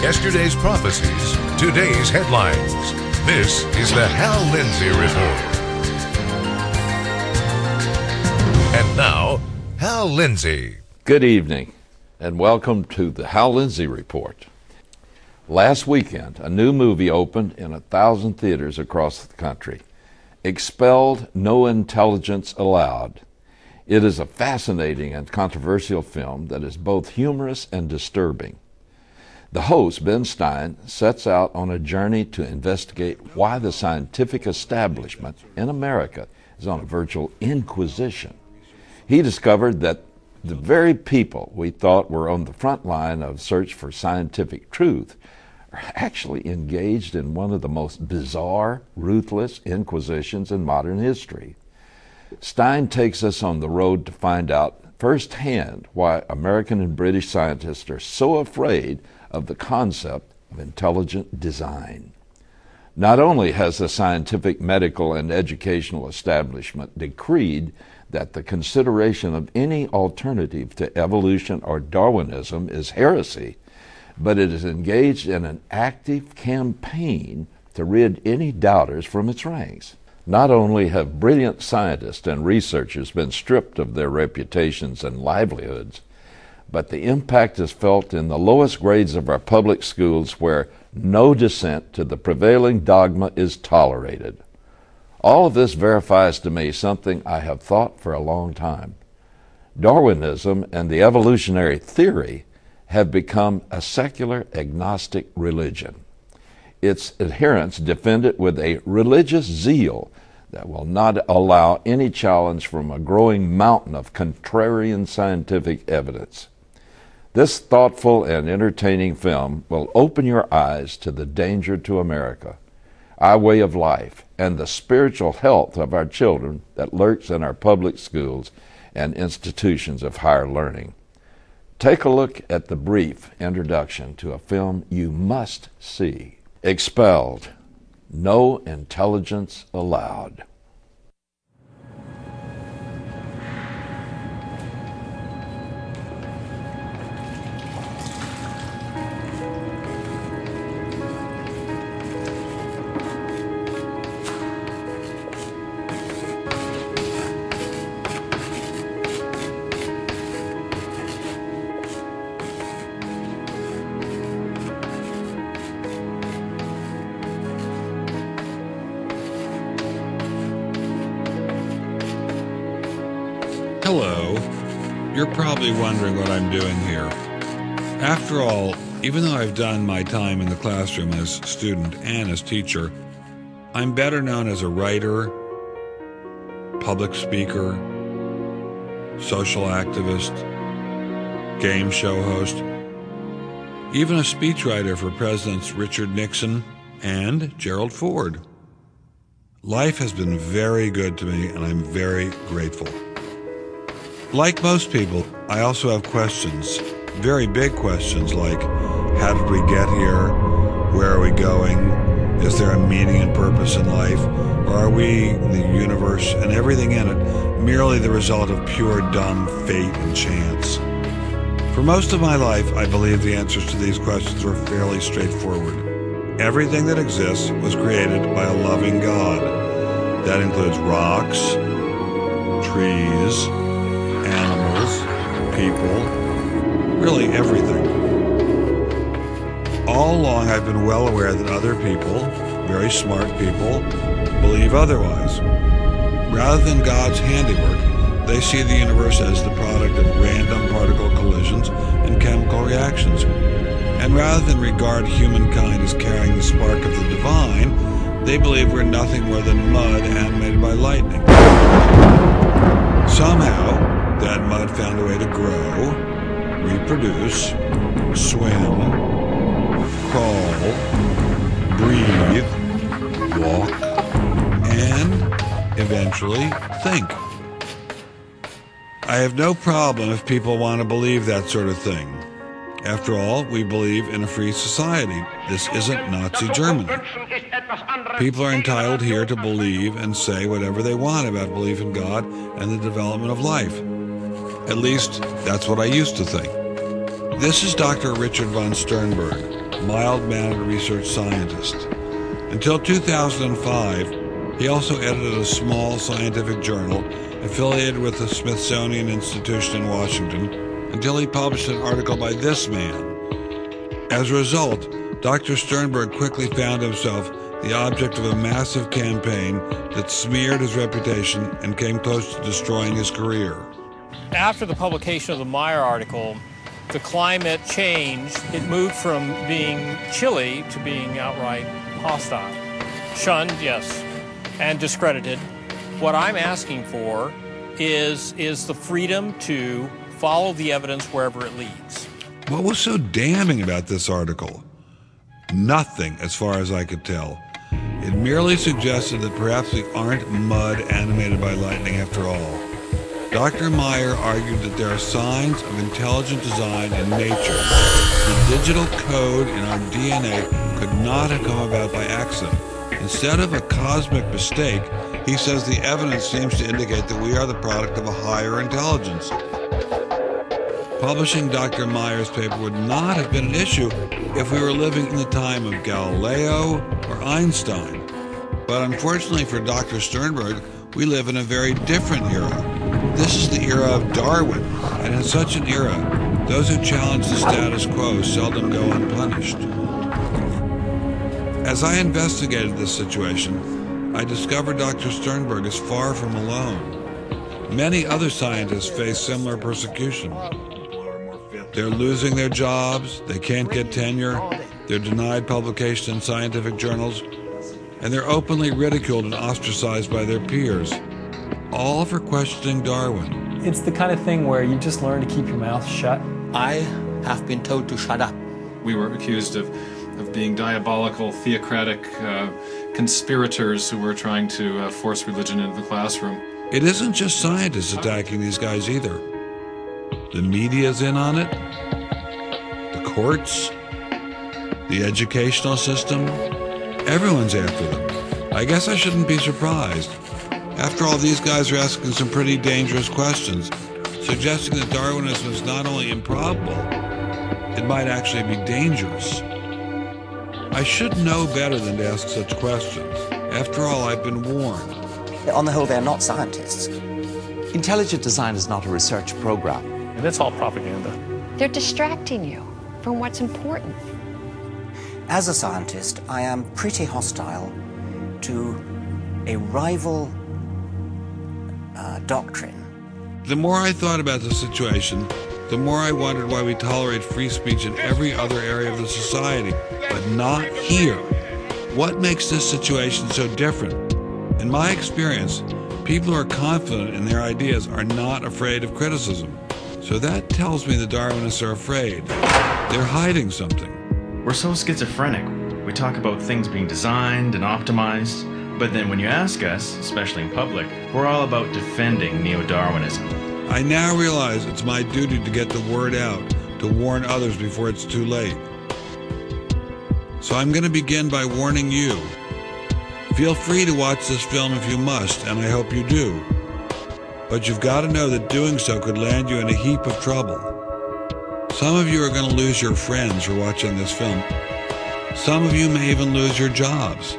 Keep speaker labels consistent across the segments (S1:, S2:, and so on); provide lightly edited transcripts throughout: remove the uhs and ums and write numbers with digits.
S1: Yesterday's prophecies, today's headlines. This is the Hal Lindsey Report. And now, Hal Lindsey.
S2: Good evening, and welcome to the Hal Lindsey Report. Last weekend, a new movie opened in 1,000 theaters across the country. Expelled, No Intelligence Allowed. It is a fascinating and controversial film that is both humorous and disturbing. The host, Ben Stein, sets out on a journey to investigate why the scientific establishment in America is on a virtual inquisition. He discovered that the very people we thought were on the front line of search for scientific truth are actually engaged in one of the most bizarre, ruthless inquisitions in modern history. Stein takes us on the road to find out firsthand why American and British scientists are so afraid of the concept of intelligent design. Not only has the scientific, medical, and educational establishment decreed that the consideration of any alternative to evolution or Darwinism is heresy, but it is engaged in an active campaign to rid any doubters from its ranks. Not only have brilliant scientists and researchers been stripped of their reputations and livelihoods, but the impact is felt in the lowest grades of our public schools where no dissent to the prevailing dogma is tolerated. All of this verifies to me something I have thought for a long time. Darwinism and the evolutionary theory have become a secular agnostic religion. Its adherents defend it with a religious zeal that will not allow any challenge from a growing mountain of contrarian scientific evidence. This thoughtful and entertaining film will open your eyes to the danger to America, our way of life, and the spiritual health of our children that lurks in our public schools and institutions of higher learning. Take a look at the brief introduction to a film you must see. Expelled, No Intelligence Allowed.
S3: Hello. You're probably wondering what I'm doing here. After all, even though I've done my time in the classroom as student and as teacher, I'm better known as a writer, public speaker, social activist, game show host, even a speechwriter for Presidents Richard Nixon and Gerald Ford. Life has been very good to me, and I'm very grateful. Like most people, I also have questions, very big questions like, how did we get here? Where are we going? Is there a meaning and purpose in life? Or are we, the universe, and everything in it, merely the result of pure dumb fate and chance? For most of my life, I believe the answers to these questions were fairly straightforward. Everything that exists was created by a loving God. That includes rocks, trees, animals, people, really everything. All along I've been well aware that other people, very smart people, believe otherwise. Rather than God's handiwork, they see the universe as the product of random particle collisions and chemical reactions. And rather than regard humankind as carrying the spark of the divine, they believe we're nothing more than mud animated by lightning. Somehow, that mud found a way to grow, reproduce, swim, crawl, breathe, walk, and eventually think. I have no problem if people want to believe that sort of thing. After all, we believe in a free society. This isn't Nazi Germany. People are entitled here to believe and say whatever they want about belief in God and the development of life. At least, that's what I used to think. This is Dr. Richard von Sternberg, mild-mannered research scientist. Until 2005, he also edited a small scientific journal affiliated with the Smithsonian Institution in Washington until he published an article by this man. As a result, Dr. Sternberg quickly found himself the object of a massive campaign that smeared his reputation and came close to destroying his career.
S4: After the publication of the Meyer article, the climate changed. It moved from being chilly to being outright hostile. Shunned, yes, and discredited. What I'm asking for is the freedom to follow the evidence wherever it leads.
S3: What was so damning about this article? Nothing, as far as I could tell. It merely suggested that perhaps we aren't mud animated by lightning after all. Dr. Meyer argued that there are signs of intelligent design in nature. The digital code in our DNA could not have come about by accident. Instead of a cosmic mistake, he says the evidence seems to indicate that we are the product of a higher intelligence. Publishing Dr. Meyer's paper would not have been an issue if we were living in the time of Galileo or Einstein. But unfortunately for Dr. Sternberg, we live in a very different era. This is the era of Darwin, and in such an era, those who challenge the status quo seldom go unpunished. As I investigated this situation, I discovered Dr. Sternberg is far from alone. Many other scientists face similar persecution. They're losing their jobs, they can't get tenure, they're denied publication in scientific journals, and they're openly ridiculed and ostracized by their peers, all for questioning Darwin.
S5: It's the kind of thing where you just learn to keep your mouth shut.
S6: I have been told to shut up.
S7: We were accused of being diabolical, theocratic conspirators who were trying to force religion into the classroom.
S3: It isn't just scientists attacking these guys either. The media's in on it, the courts, the educational system, everyone's after them. I guess I shouldn't be surprised. After all, these guys are asking some pretty dangerous questions, suggesting that Darwinism is not only improbable, it might actually be dangerous. I should know better than to ask such questions. After all, I've been warned.
S6: On the whole, they're not scientists.
S8: Intelligent design is not a research program.
S4: And it's all propaganda.
S9: They're distracting you from what's important.
S6: As a scientist, I am pretty hostile to a rival doctrine.
S3: The more I thought about the situation, the more I wondered why we tolerate free speech in every other area of the society, but not here. What makes this situation so different? In my experience, people who are confident in their ideas are not afraid of criticism. So that tells me the Darwinists are afraid. They're hiding something.
S10: We're so schizophrenic. We talk about things being designed and optimized, but then when you ask us, especially in public, we're all about defending neo-Darwinism.
S3: I now realize it's my duty to get the word out, to warn others before it's too late. So I'm going to begin by warning you. Feel free to watch this film if you must, and I hope you do. But you've got to know that doing so could land you in a heap of trouble. Some of you are going to lose your friends for watching this film. Some of you may even lose your jobs.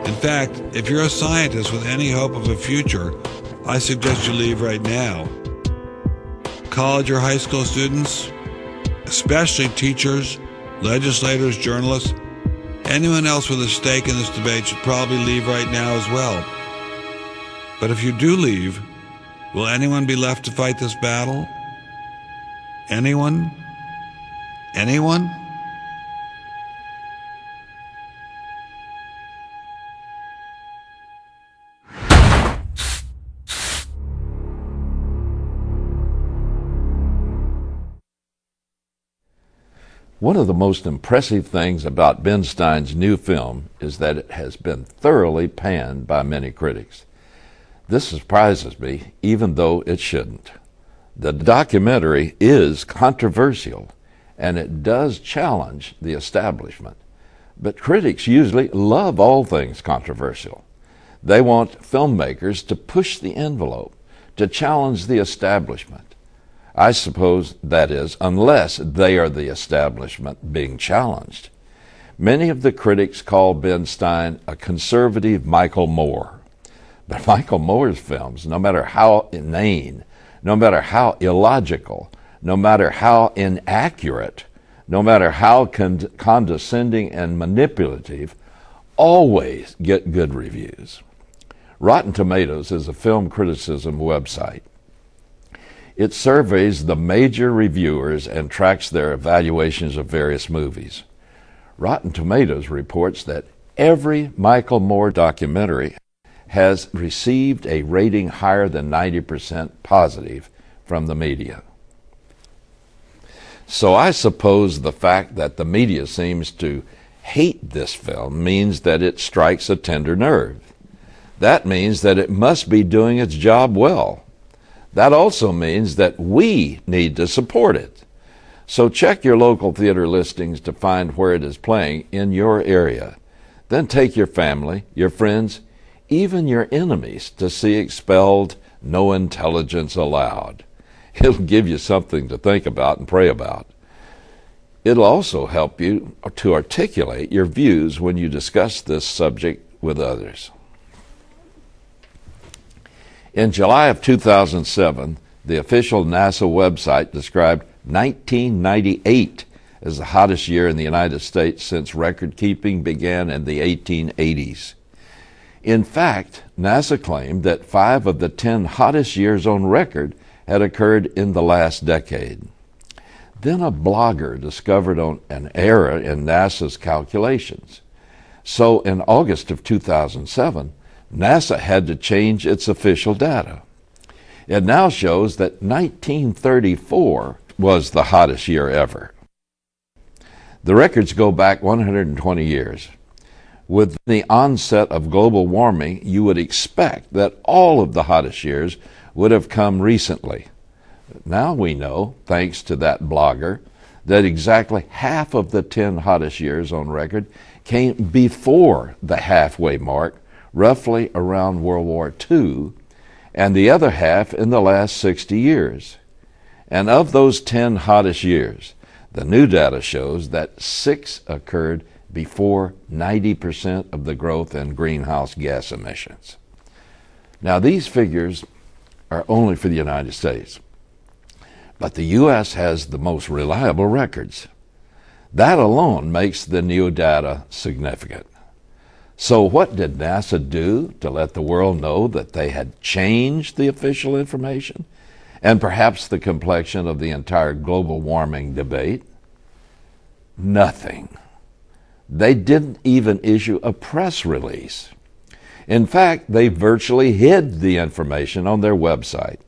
S3: In fact, if you're a scientist with any hope of a future, I suggest you leave right now. College or high school students, especially teachers, legislators, journalists, anyone else with a stake in this debate should probably leave right now as well. But if you do leave, will anyone be left to fight this battle? Anyone? Anyone?
S2: One of the most impressive things about Ben Stein's new film is that it has been thoroughly panned by many critics. This surprises me, even though it shouldn't. The documentary is controversial, and it does challenge the establishment. But critics usually love all things controversial. They want filmmakers to push the envelope, to challenge the establishment. I suppose that is, unless they are the establishment being challenged. Many of the critics call Ben Stein a conservative Michael Moore. But Michael Moore's films, no matter how inane, no matter how illogical, no matter how inaccurate, no matter how condescending and manipulative, always get good reviews. Rotten Tomatoes is a film criticism website. It surveys the major reviewers and tracks their evaluations of various movies. Rotten Tomatoes reports that every Michael Moore documentary has received a rating higher than 90% positive from the media. So I suppose the fact that the media seems to hate this film means that it strikes a tender nerve. That means that it must be doing its job well. That also means that we need to support it. So check your local theater listings to find where it is playing in your area. Then take your family, your friends, even your enemies to see Expelled, No Intelligence Allowed. It'll give you something to think about and pray about. It'll also help you to articulate your views when you discuss this subject with others. In July of 2007, the official NASA website described 1998 as the hottest year in the United States since record-keeping began in the 1880s. In fact, NASA claimed that 5 of the 10 hottest years on record had occurred in the last decade. Then a blogger discovered an error in NASA's calculations. So in August of 2007, NASA had to change its official data. It now shows that 1934 was the hottest year ever. The records go back 120 years. With the onset of global warming, you would expect that all of the hottest years would have come recently. Now we know, thanks to that blogger, that exactly half of the 10 hottest years on record came before the halfway mark, roughly around World War II, and the other half in the last 60 years. And of those 10 hottest years, the new data shows that 6 occurred before 90% of the growth in greenhouse gas emissions. Now, these figures are only for the United States, but the U.S. has the most reliable records. That alone makes the new data significant. So what did NASA do to let the world know that they had changed the official information and perhaps the complexion of the entire global warming debate? Nothing. They didn't even issue a press release. In fact, they virtually hid the information on their website.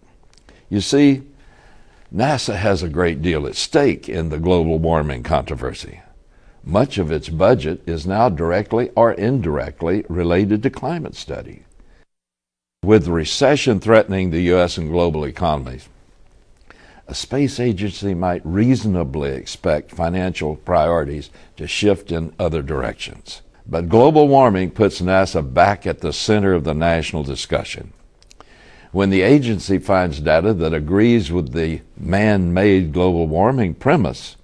S2: You see, NASA has a great deal at stake in the global warming controversy. Much of its budget is now directly or indirectly related to climate study. With recession threatening the U.S. and global economies, a space agency might reasonably expect financial priorities to shift in other directions. But global warming puts NASA back at the center of the national discussion. When the agency finds data that agrees with the man-made global warming premise,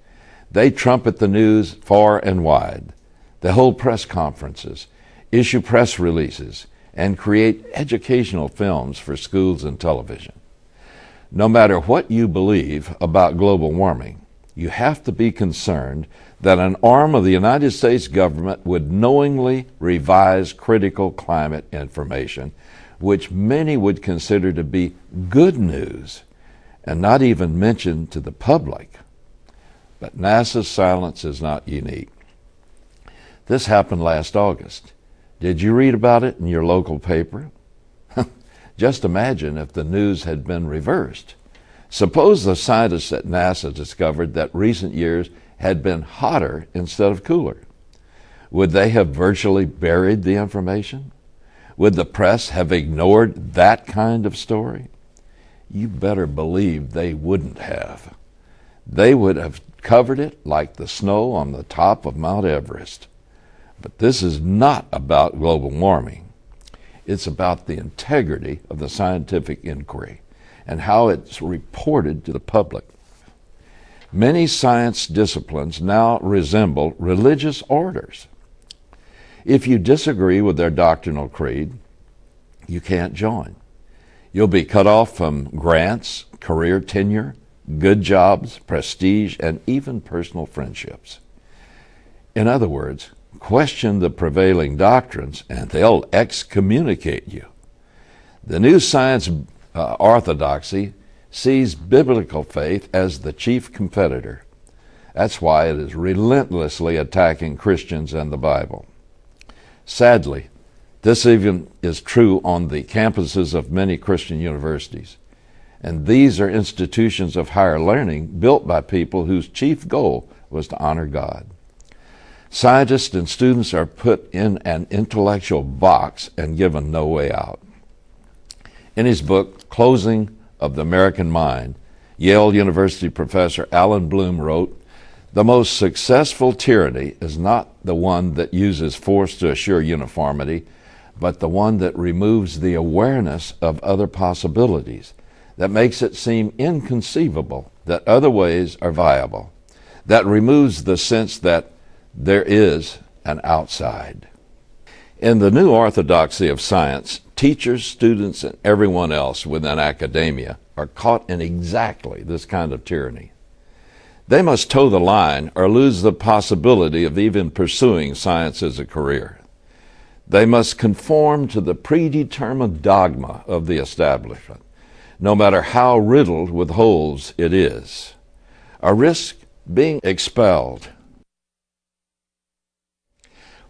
S2: they trumpet the news far and wide. They hold press conferences, issue press releases, and create educational films for schools and television. No matter what you believe about global warming, you have to be concerned that an arm of the United States government would knowingly revise critical climate information, which many would consider to be good news and not even mentioned to the public. But NASA's silence is not unique. This happened last August. Did you read about it in your local paper? Just imagine if the news had been reversed. Suppose the scientists at NASA discovered that recent years had been hotter instead of cooler. Would they have virtually buried the information? Would the press have ignored that kind of story? You better believe they wouldn't have. They would have covered it like the snow on the top of Mount Everest. But this is not about global warming. It's about the integrity of the scientific inquiry and how it's reported to the public. Many science disciplines now resemble religious orders. If you disagree with their doctrinal creed, you can't join. You'll be cut off from grants, career tenure, good jobs, prestige, and even personal friendships. In other words, question the prevailing doctrines and they'll excommunicate you. The new science orthodoxy sees biblical faith as the chief competitor. That's why it is relentlessly attacking Christians and the Bible. Sadly, this even is true on the campuses of many Christian universities. And these are institutions of higher learning built by people whose chief goal was to honor God. Scientists and students are put in an intellectual box and given no way out. In his book, Closing of the American Mind, Yale University professor Alan Bloom wrote, "The most successful tyranny is not the one that uses force to assure uniformity, but the one that removes the awareness of other possibilities, that makes it seem inconceivable that other ways are viable, that removes the sense that there is an outside." In the new orthodoxy of science, teachers, students, and everyone else within academia are caught in exactly this kind of tyranny. They must toe the line or lose the possibility of even pursuing science as a career. They must conform to the predetermined dogma of the establishment, no matter how riddled with holes it is, or risk being expelled.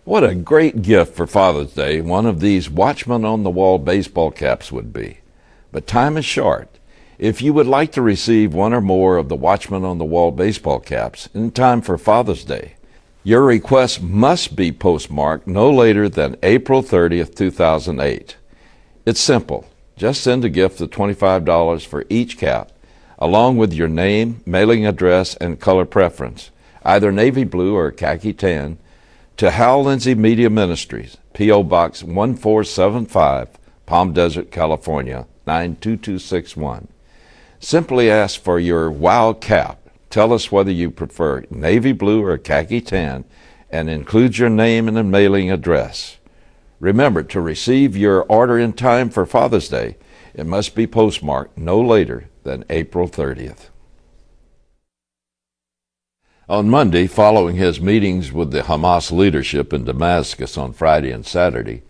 S2: What a great gift for Father's Day one of these Watchman on the Wall baseball caps would be. But time is short. If you would like to receive one or more of the Watchman on the Wall baseball caps in time for Father's Day, your request must be postmarked no later than April 30th, 2008. It's simple. Just send a gift of $25 for each cap, along with your name, mailing address, and color preference, either navy blue or khaki tan, to Hal Lindsey Media Ministries, P.O. Box 1475, Palm Desert, California, 92261. Simply ask for your WOW cap. Tell us whether you prefer navy blue or khaki tan, and include your name and a mailing address. Remember, to receive your order in time for Father's Day, it must be postmarked no later than April 30th. On Monday, following his meetings with the Hamas leadership in Damascus on Friday and Saturday,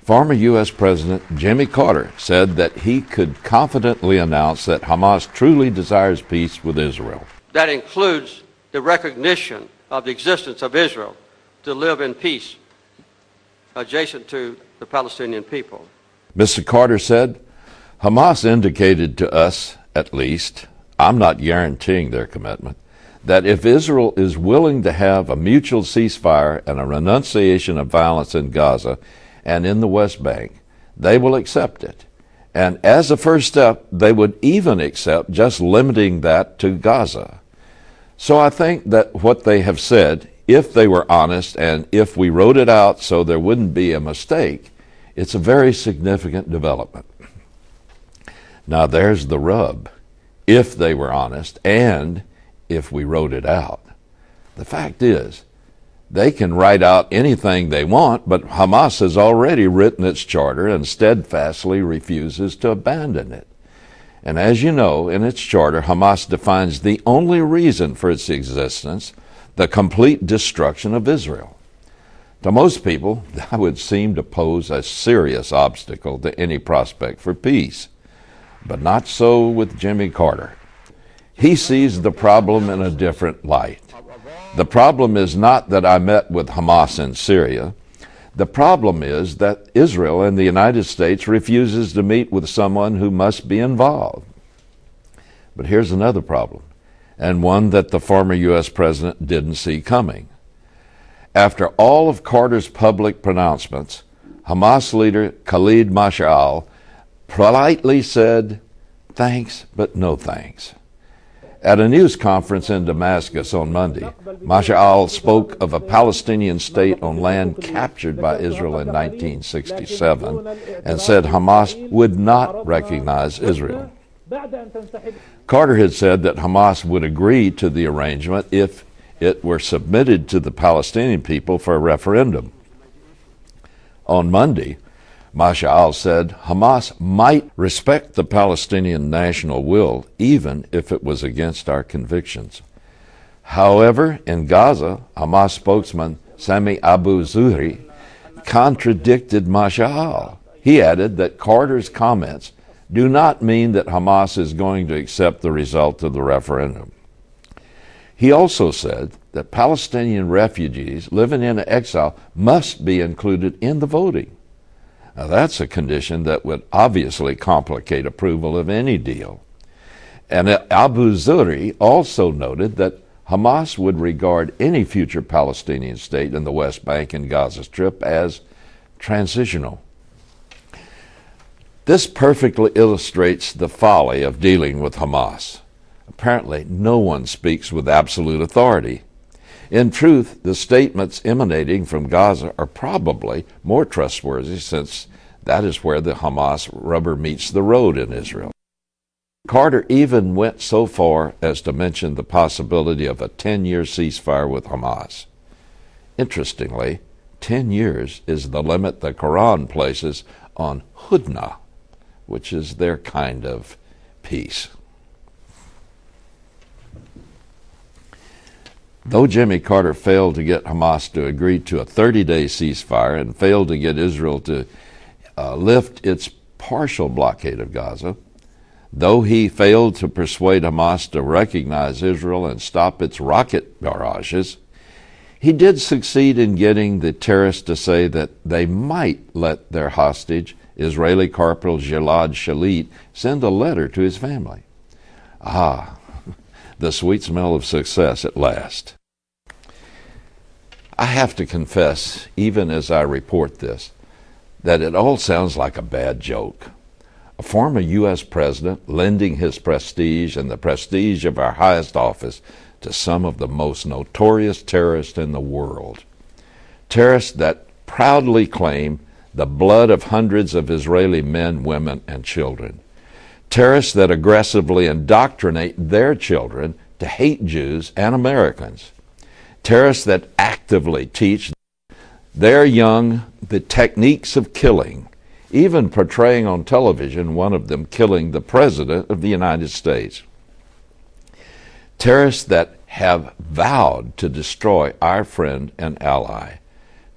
S2: former U.S. President Jimmy Carter said that he could confidently announce that Hamas truly desires peace with Israel.
S11: That includes the recognition of the existence of Israel to live in peace adjacent to the Palestinian people.
S2: Mr. Carter said, Hamas indicated to us, at least, I'm not guaranteeing their commitment, that if Israel is willing to have a mutual ceasefire and a renunciation of violence in Gaza and in the West Bank, they will accept it. And as a first step, they would even accept just limiting that to Gaza. So I think that what they have said, if they were honest and if we wrote it out so there wouldn't be a mistake, it's a very significant development. Now there's the rub. If they were honest and if we wrote it out. The fact is, they can write out anything they want, but Hamas has already written its charter and steadfastly refuses to abandon it. And as you know, in its charter, Hamas defines the only reason for its existence, the complete destruction of Israel. To most people, that would seem to pose a serious obstacle to any prospect for peace. But not so with Jimmy Carter. He sees the problem in a different light. The problem is not that I met with Hamas in Syria. The problem is that Israel and the United States refuses to meet with someone who must be involved. But here's another problem, and one that the former U.S. president didn't see coming. After all of Carter's public pronouncements, Hamas leader Khalid Mash'al politely said, "Thanks, but no thanks." At a news conference in Damascus on Monday, Mash'al spoke of a Palestinian state on land captured by Israel in 1967 and said Hamas would not recognize Israel. Carter had said that Hamas would agree to the arrangement if it were submitted to the Palestinian people for a referendum. On Monday, Mashal said Hamas might respect the Palestinian national will even if it was against our convictions. However, in Gaza, Hamas spokesman Sami Abu Zuhri contradicted Mashal. He added that Carter's comments do not mean that Hamas is going to accept the result of the referendum. He also said that Palestinian refugees living in exile must be included in the voting. Now, that's a condition that would obviously complicate approval of any deal. And Abu Zuhri also noted that Hamas would regard any future Palestinian state in the West Bank and Gaza Strip as transitional. This perfectly illustrates the folly of dealing with Hamas. Apparently, no one speaks with absolute authority. In truth, the statements emanating from Gaza are probably more trustworthy, since that is where the Hamas rubber meets the road in Israel. Carter even went so far as to mention the possibility of a 10-year ceasefire with Hamas. Interestingly, 10 years is the limit the Quran places on hudna, which is their kind of peace. Though Jimmy Carter failed to get Hamas to agree to a 30-day ceasefire and failed to get Israel to lift its partial blockade of Gaza, though he failed to persuade Hamas to recognize Israel and stop its rocket barrages, he did succeed in getting the terrorists to say that they might let their hostage, Israeli Corporal Gilad Shalit, send a letter to his family. Ah, the sweet smell of success at last. I have to confess, even as I report this, that it all sounds like a bad joke. A former U.S. president lending his prestige and the prestige of our highest office to some of the most notorious terrorists in the world. Terrorists that proudly claim the blood of hundreds of Israeli men, women, and children. Terrorists that aggressively indoctrinate their children to hate Jews and Americans. Terrorists that actively teach their young the techniques of killing, even portraying on television one of them killing the President of the United States. Terrorists that have vowed to destroy our friend and ally.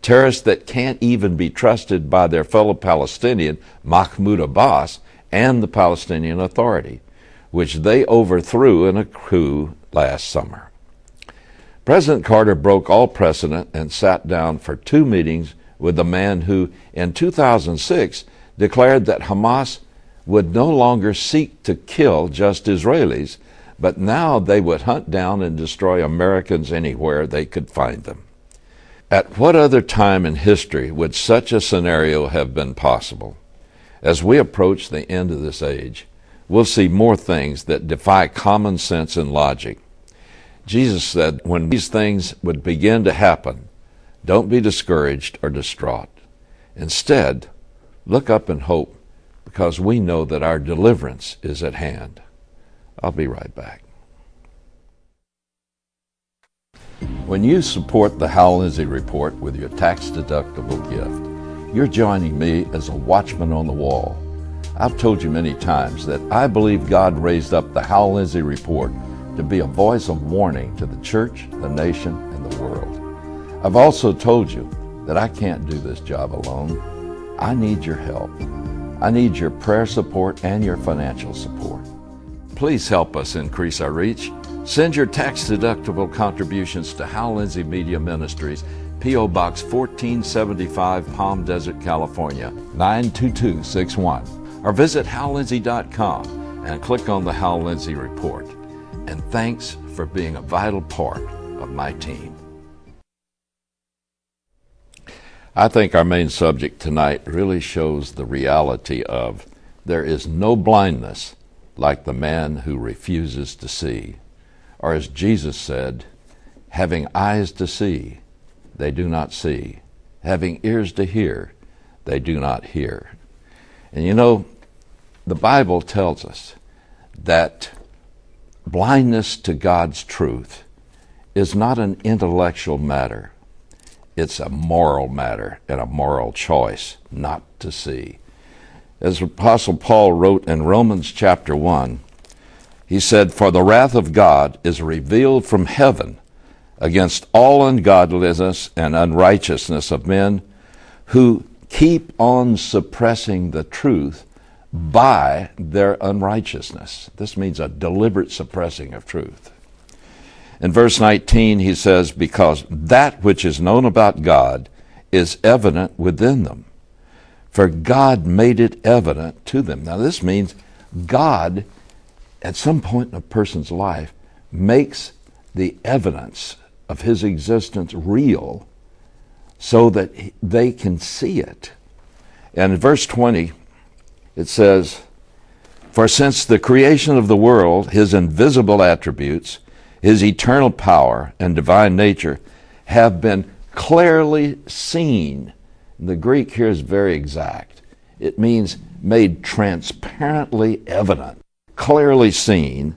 S2: Terrorists that can't even be trusted by their fellow Palestinian, Mahmoud Abbas, and the Palestinian Authority, which they overthrew in a coup last summer. President Carter broke all precedent and sat down for 2 meetings with a man who, in 2006, declared that Hamas would no longer seek to kill just Israelis, but now they would hunt down and destroy Americans anywhere they could find them. At what other time in history would such a scenario have been possible? As we approach the end of this age, we'll see more things that defy common sense and logic. Jesus said when these things would begin to happen, don't be discouraged or distraught. Instead, look up and hope, because we know that our deliverance is at hand. I'll be right back. When you support the Hal Lindsey Report with your tax-deductible gift, you're joining me as a watchman on the wall. I've told you many times that I believe God raised up the Hal Lindsey Report to be a voice of warning to the church, the nation, and the world. I've also told you that I can't do this job alone. I need your help. I need your prayer support and your financial support. Please help us increase our reach. Send your tax-deductible contributions to Hal Lindsey Media Ministries, P.O. Box 1475, Palm Desert, California, 92261. Or visit HalLindsey.com and click on the Hal Lindsey Report. And thanks for being a vital part of my team. I think our main subject tonight really shows the reality of there is no blindness like the man who refuses to see. Or as Jesus said, having eyes to see, they do not see. Having ears to hear, they do not hear. And you know, the Bible tells us that blindness to God's truth is not an intellectual matter. It's a moral matter and a moral choice not to see. As Apostle Paul wrote in Romans chapter 1, he said, "For the wrath of God is revealed from heaven against all ungodliness and unrighteousness of men who keep on suppressing the truth by their unrighteousness." This means a deliberate suppressing of truth. In verse 19, he says, "Because that which is known about God is evident within them, for God made it evident to them." Now this means God, at some point in a person's life, makes the evidence of his existence real so that they can see it. And in verse 20, it says, "For since the creation of the world, his invisible attributes, his eternal power and divine nature have been clearly seen." The Greek here is very exact. It means made transparently evident, clearly seen,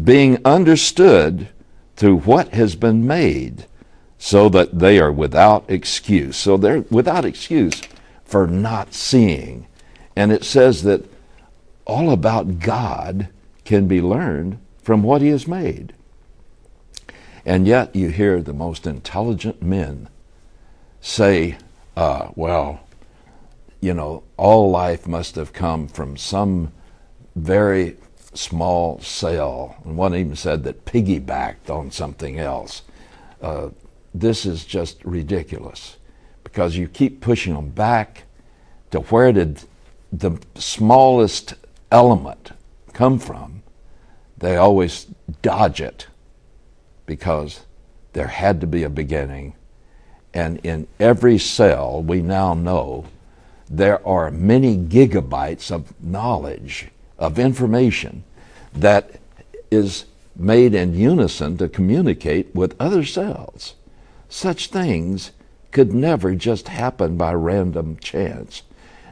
S2: being understood through what has been made, so that they are without excuse. So they're without excuse for not seeing. And it says that all about God can be learned from what he has made. And yet you hear the most intelligent men say, well, you know, all life must have come from some very small cell. And one even said that piggybacked on something else. This is just ridiculous, because you keep pushing them back to where did the smallest element come from. They always dodge it, because there had to be a beginning. And in every cell, we now know, there are many gigabytes of knowledge, of information, that is made in unison to communicate with other cells. Such things could never just happen by random chance.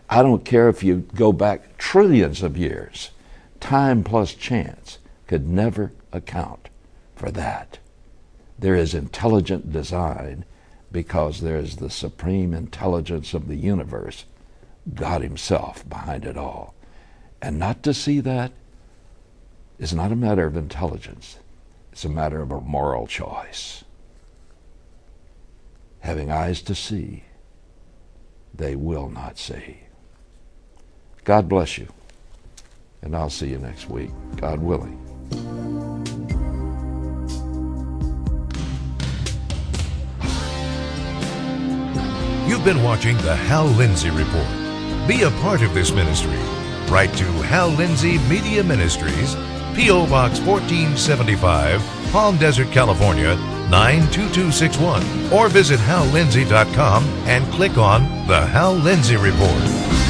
S2: I don't care if you go back trillions of years. Time plus chance could never account for that. There is intelligent design because there is the supreme intelligence of the universe, God himself, behind it all. And not to see that is not a matter of intelligence. It's a matter of a moral choice. Having eyes to see, they will not see. God bless you. And I'll see you next week, God willing.
S1: You've been watching the Hal Lindsey Report. Be a part of this ministry. Write to Hal Lindsey Media Ministries, P.O. Box 1475, Palm Desert, California, 92261. Or visit HalLindsey.com and click on the Hal Lindsey Report.